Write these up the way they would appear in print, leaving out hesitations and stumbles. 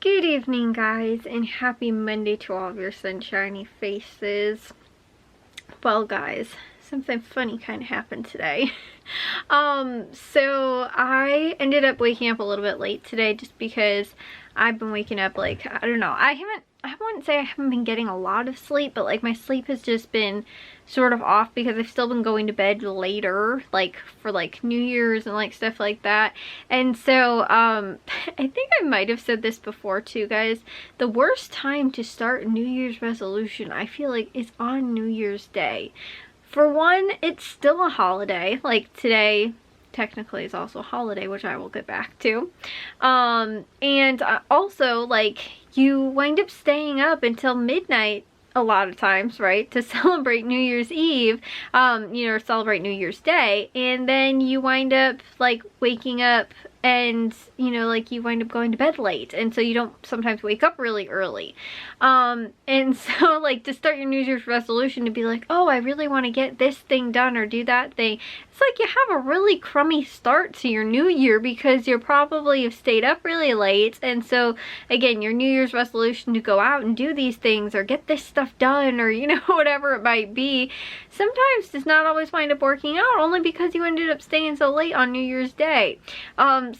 Good evening, guys, and happy Monday to all of your sunshiny faces. Well, guys, something funny kind of happened today. So I ended up waking up a little bit late today just because I've been waking up, like, I don't know, I wouldn't say I haven't been getting a lot of sleep, but like my sleep has just been sort of off because I've still been going to bed later, like for like New Year's and like stuff like that. And so I think I might have said this before too, guys. The worst time to start New Year's resolution, I feel like, is on New Year's Day. For one, it's still a holiday. Like today technically is also a holiday, which I will get back to. And also, like, you wind up staying up until midnight a lot of times, right, to celebrate New Year's Eve, or celebrate New Year's Day, and then you wind up like waking up and like you wind up going to bed late, and so you don't sometimes wake up really early. And so like to start your New Year's resolution to be like, oh, I really want to get this thing done or do that thing, it's like you have a really crummy start to your new year because you're probably have stayed up really late. And so again, your New Year's resolution to go out and do these things or get this stuff done or whatever it might be, sometimes does not always wind up working out, only because you ended up staying so late on New Year's Day.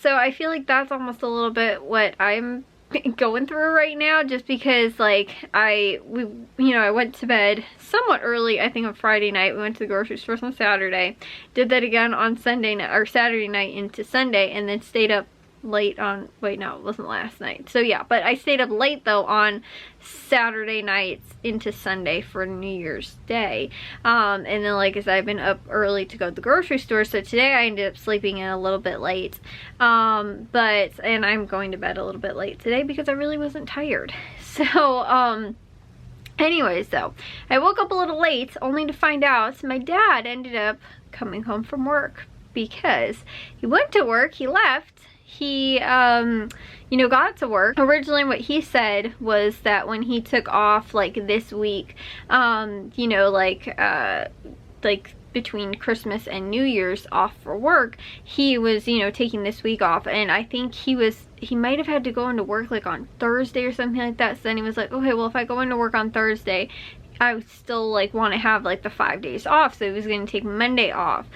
So I feel like that's almost a little bit what I'm going through right now, just because like I went to bed somewhat early, I think on Friday night. We went to the grocery store on Saturday, did that again on Sunday night or Saturday night into Sunday, and then stayed up late on, wait, no, it wasn't last night. So yeah, but I stayed up late though on Saturday nights into Sunday for New Year's Day. And then, like I said, I've been up early to go to the grocery store, so today I ended up sleeping in a little bit late. And I'm going to bed a little bit late today because I really wasn't tired. So anyways, though, I woke up a little late only to find out my dad ended up coming home from work, because he went to work, he left, he got to work. Originally what he said was that when he took off like this week, like between Christmas and New Year's off for work, he was taking this week off, and I think he might have had to go into work like on Thursday or something like that. So then he was like, okay, well, if I go into work on Thursday, I would still like want to have like the 5 days off, so he was going to take Monday off,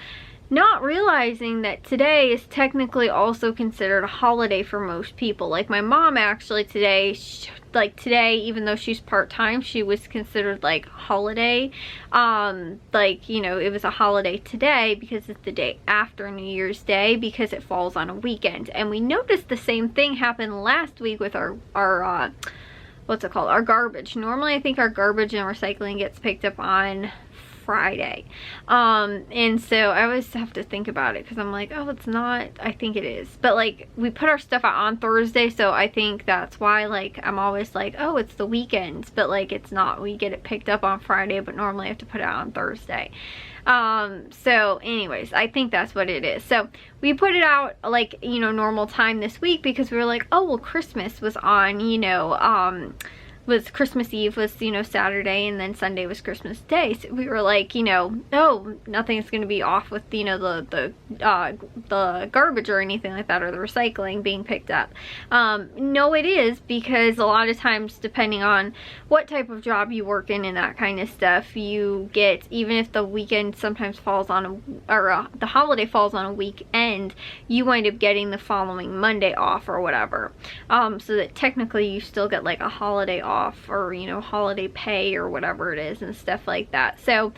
not realizing that today is technically also considered a holiday for most people. Like my mom actually today, even though she's part-time, she was considered like holiday. It was a holiday today because it's the day after New Year's Day, because it falls on a weekend. And we noticed the same thing happened last week with our what's it called, our garbage. Normally I think our garbage and recycling gets picked up on Friday, and so I always have to think about it because I'm like, oh, it's not, I think it is, but like we put our stuff out on Thursday, so I think that's why like I'm always like, oh, it's the weekends, but like it's not, we get it picked up on Friday, but normally I have to put it out on Thursday. So anyways, I think that's what it is. So we put it out like normal time this week because we were like, oh, well, Christmas was on, was Christmas Eve was Saturday, and then Sunday was Christmas Day, so we were like, oh, nothing's gonna be off with the garbage or anything like that, or the recycling being picked up. No, it is, because a lot of times, depending on what type of job you work in and that kind of stuff, you get, even if the weekend sometimes falls on the holiday falls on a weekend, you wind up getting the following Monday off or whatever, so that technically you still get like a holiday off, or holiday pay or whatever it is and stuff like that. So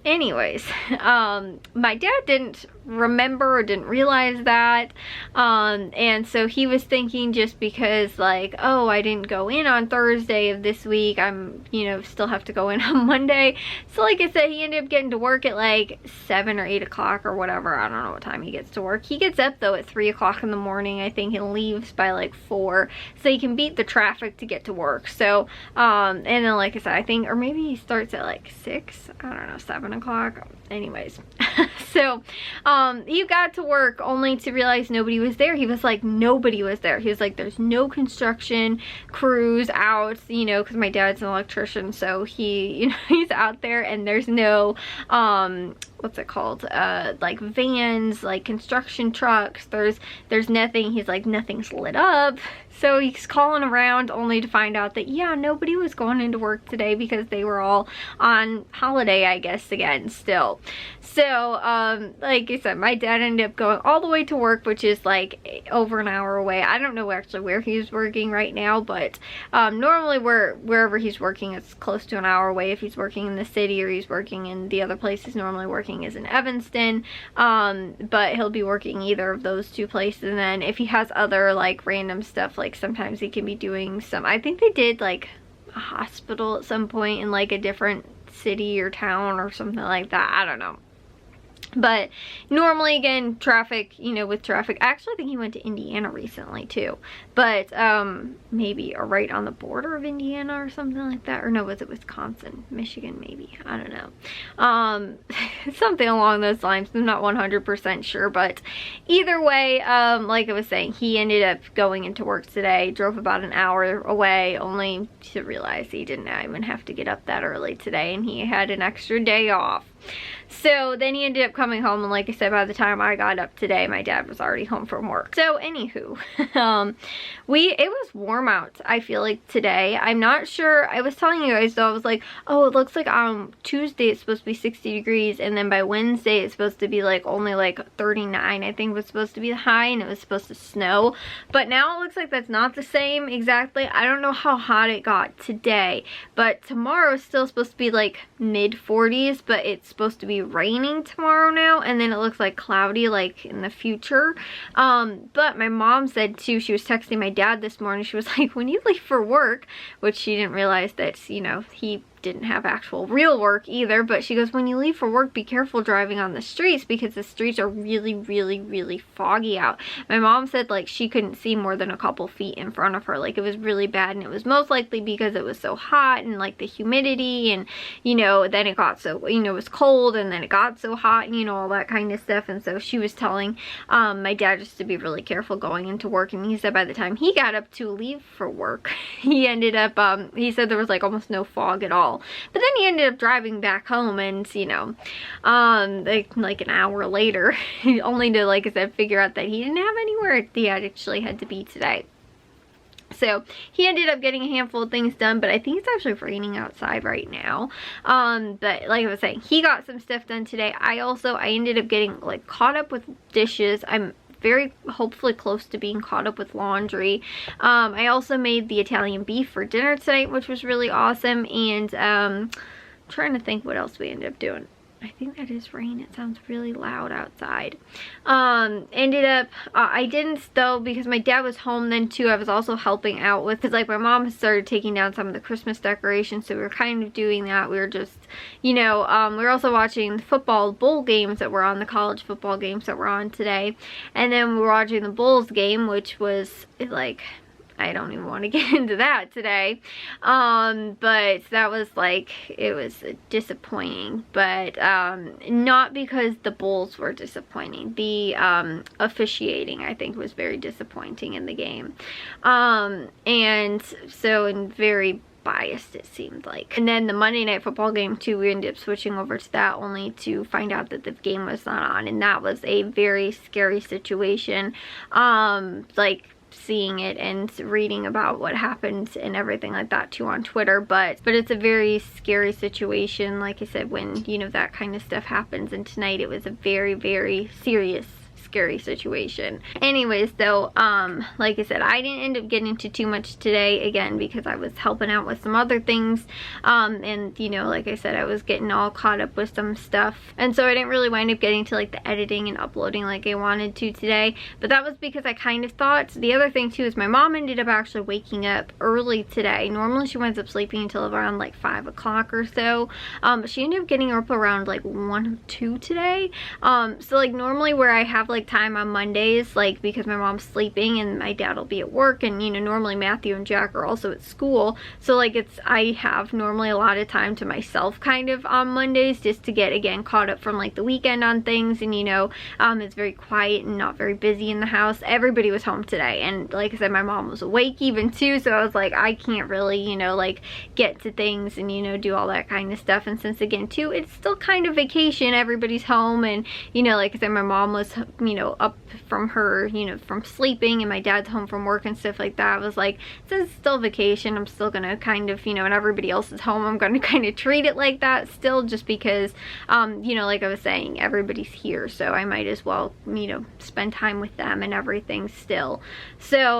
anyways, my dad didn't remember or didn't realize that, and so he was thinking, just because like, oh, I didn't go in on Thursday of this week, I'm still have to go in on Monday. So like I said, he ended up getting to work at like 7 or 8 o'clock or whatever. I don't know what time he gets to work. He gets up though at 3 o'clock in the morning, I think, and leaves by like 4, so he can beat the traffic to get to work. So and then like I said, I think, or maybe he starts at like 6, I don't know, 7 o'clock. anyways. So he got to work only to realize nobody was there. He was like, nobody was there. He was like, there's no construction crews out, you know, because my dad's an electrician, so he, you know, he's out there, and there's no what's it called, like vans, like construction trucks. There's nothing. He's like, nothing's lit up. So he's calling around only to find out that, yeah, nobody was going into work today because they were all on holiday, I guess, again, still. So, like I said, my dad ended up going all the way to work, which is like over an hour away. I don't know actually where he's working right now, but normally wherever he's working, it's close to an hour away. If he's working in the city or he's working in the other place he's normally working is in Evanston. But he'll be working either of those two places. And then if he has other like random stuff, like sometimes he can be doing some, I think they did like a hospital at some point in like a different city or town or something like that. I don't know. But normally, again, traffic, you know, with traffic, I actually think he went to Indiana recently too, but maybe right on the border of Indiana or something like that. Or no, was it Wisconsin? Michigan maybe, I don't know. Something along those lines. I'm not 100% sure, but either way, like I was saying, he ended up going into work today, drove about an hour away, only to realize he didn't even have to get up that early today, and he had an extra day off. So then he ended up coming home, and like I said, by the time I got up today, my dad was already home from work. So anywho, it was warm out, I feel like, today. I'm not sure. I was telling you guys though, I was like, oh, it looks like on Tuesday it's supposed to be 60 degrees, and then by Wednesday it's supposed to be like only like 39, I think was supposed to be the high, and it was supposed to snow. But now it looks like that's not the same exactly. I don't know how hot it got today, but tomorrow is still supposed to be like mid 40s, but it's supposed to be raining tomorrow now, and then it looks like cloudy like in the future. But my mom said too, she was texting my dad this morning, she was like, when you leave for work, which she didn't realize that, you know, he didn't have actual real work either, but she goes, when you leave for work, be careful driving on the streets because the streets are really, really, really foggy out. My mom said like she couldn't see more than a couple feet in front of her. Like it was really bad, and it was most likely because it was so hot and like the humidity, and you know, then it got so, you know, it was cold and then it got so hot, and you know, all that kind of stuff. And so she was telling my dad just to be really careful going into work, and he said by the time he got up to leave for work, he ended up he said there was like almost no fog at all. But then he ended up driving back home, and you know, like an hour later, only to, like I said, figure out that he didn't have anywhere he actually had to be today. So he ended up getting a handful of things done, but I think it's actually raining outside right now. But like I was saying, he got some stuff done today. I ended up getting like caught up with dishes. I'm very hopefully close to being caught up with laundry. I also made the Italian beef for dinner tonight, which was really awesome. And I'm trying to think what else we ended up doing. I think that is rain. It sounds really loud outside. Ended up, I didn't though, because my dad was home then too. I was also helping out with, because like my mom has started taking down some of the Christmas decorations, so we were kind of doing that. We were just, you know, we were also watching the football bowl games that were on, the college football games that were on today. And then we were watching the Bulls game, which was like, I don't even want to get into that today. But that was like, it was disappointing, but not because the Bulls were disappointing. The officiating, I think, was very disappointing in the game. And so, and very biased, it seemed like. And then the Monday Night Football game too, we ended up switching over to that only to find out that the game was not on, and that was a very scary situation. Like seeing it and reading about what happened and everything like that too on Twitter, but it's a very scary situation, like I said, when, you know, that kind of stuff happens. And tonight it was a very, very serious, scary situation. Anyways though, like I said, I didn't end up getting into too much today, again because I was helping out with some other things, and you know, like I said, I was getting all caught up with some stuff, and so I didn't really wind up getting to like the editing and uploading like I wanted to today. But that was because I kind of thought, the other thing too is my mom ended up actually waking up early today. Normally she winds up sleeping until around like 5 o'clock or so, but she ended up getting up around like 1 or 2 today. So like normally where I have like time on Mondays, like because my mom's sleeping and my dad will be at work, and you know, normally Matthew and Jack are also at school, so like I have normally a lot of time to myself kind of on Mondays, just to get again caught up from like the weekend on things. And you know, it's very quiet and not very busy in the house. Everybody was home today, and like I said, my mom was awake even too, so I was like, I can't really, you know, like get to things and, you know, do all that kind of stuff. And since again too, it's still kind of vacation, everybody's home, and you know, like I said, my mom was, you know, up from her, you know, from sleeping, and my dad's home from work and stuff like that. I was like, since it's still vacation, I'm still gonna kind of, you know, and everybody else is home, I'm gonna kind of treat it like that still, just because you know, like I was saying, everybody's here, so I might as well, you know, spend time with them and everything still. So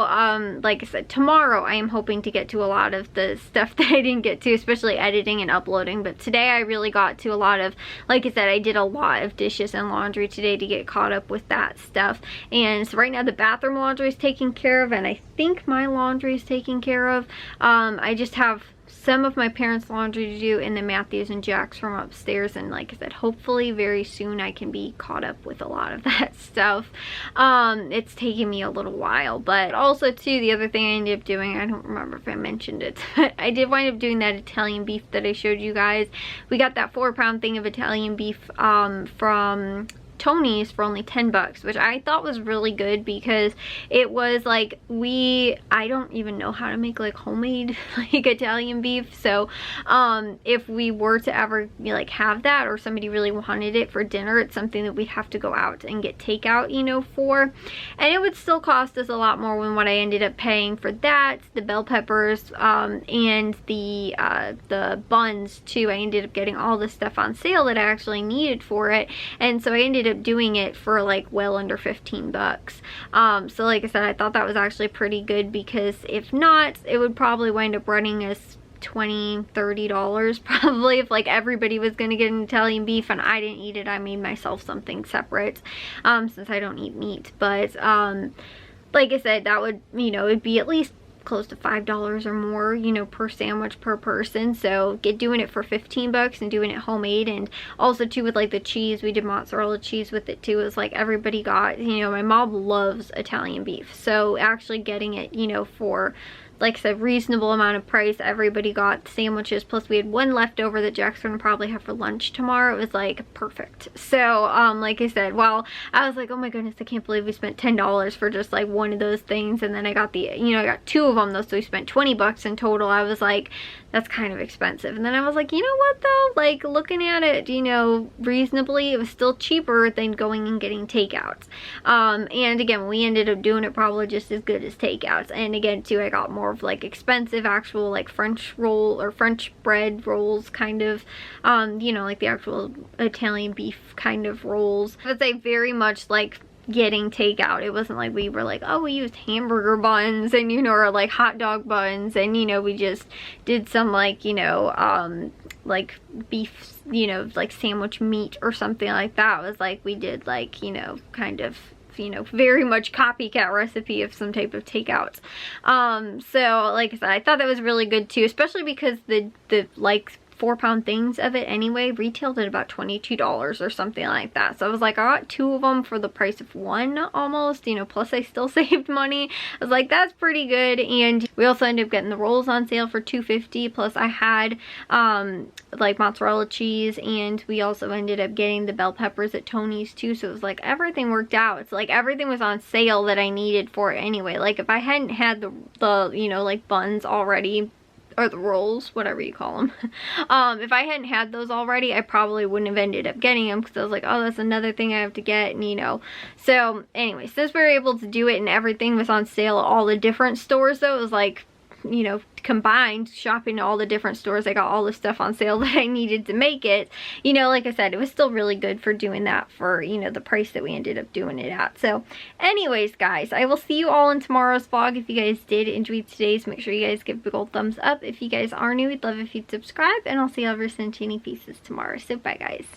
like I said, tomorrow I am hoping to get to a lot of the stuff that I didn't get to, especially editing and uploading. But today I really got to a lot of, like I said, I did a lot of dishes and laundry today to get caught up with that stuff. And so right now the bathroom laundry is taken care of, and I think my laundry is taken care of. I just have some of my parents' laundry to do, and then Matthew's and Jack's from upstairs. And like I said, hopefully very soon I can be caught up with a lot of that stuff. It's taking me a little while, but also too, the other thing I ended up doing, I don't remember if I mentioned it, but I did wind up doing that Italian beef that I showed you guys. We got that 4-pound thing of Italian beef from Tony's for only 10 bucks, which I thought was really good, because it was like, I don't even know how to make like homemade like Italian beef. So if we were to ever like have that, or somebody really wanted it for dinner, it's something that we'd have to go out and get takeout, you know, for, and it would still cost us a lot more than what I ended up paying for that, the bell peppers, and the buns too. I ended up getting all the stuff on sale that I actually needed for it, and so I ended up doing it for like well under 15 bucks. So like I said, I thought that was actually pretty good, because if not, it would probably wind up running us $20-30 probably, if like everybody was gonna get an Italian beef and I didn't eat it. I made myself something separate, since I don't eat meat. But like I said, that would, you know, it'd be at least close to $5 or more, you know, per sandwich per person. So doing it for 15 bucks and doing it homemade. And also too, with like the cheese, we did mozzarella cheese with it too. It was like everybody got, you know, my mom loves Italian beef, so actually getting it, you know, for like I said, reasonable amount of price. Everybody got sandwiches, plus we had one leftover that Jack's gonna probably have for lunch tomorrow. It was like perfect. So like I said, well, I was like, oh my goodness, I can't believe we spent $10 for just like one of those things. And then I got the, you know, I got 2 of them though, so we spent 20 bucks in total. I was like, that's kind of expensive. And then I was like, you know what though, like looking at it, you know, reasonably, it was still cheaper than going and getting takeouts. And again, we ended up doing it probably just as good as takeouts. And again too, I got more of like expensive actual like French roll or French bread rolls, kind of, you know, like the actual Italian beef kind of rolls. I would say very much like getting takeout. It wasn't like we were like, oh, we used hamburger buns and, you know, or like hot dog buns, and, you know, we just did some like, you know, like beef, you know, like sandwich meat or something like that. It was like we did like, you know, kind of, you know, very much copycat recipe of some type of takeouts. So like I said, I thought that was really good too, especially because the like 4-pound things of it anyway retailed at about $22 or something like that. So I was like, I got 2 of them for the price of 1 almost, you know, plus I still saved money. I was like, that's pretty good. And we also ended up getting the rolls on sale for $2.50, plus I had like mozzarella cheese, and we also ended up getting the bell peppers at Tony's too. So it was like everything worked out. It's like everything was on sale that I needed for it anyway. Like if I hadn't had the you know, like buns already, or the rolls, whatever you call them, if I hadn't had those already, I probably wouldn't have ended up getting them, because I was like, oh, that's another thing I have to get, and you know. So anyway, since we were able to do it and everything was on sale at all the different stores though, it was like, you know, combined shopping at all the different stores, I got all the stuff on sale that I needed to make it. You know, like I said, it was still really good for doing that for, you know, the price that we ended up doing it at. So anyways, guys, I will see you all in tomorrow's vlog. If you guys did enjoy today's, make sure you guys give a big old thumbs up. If you guys are new, we'd love if you'd subscribe, and I'll see you ever since any pieces tomorrow. So bye, guys.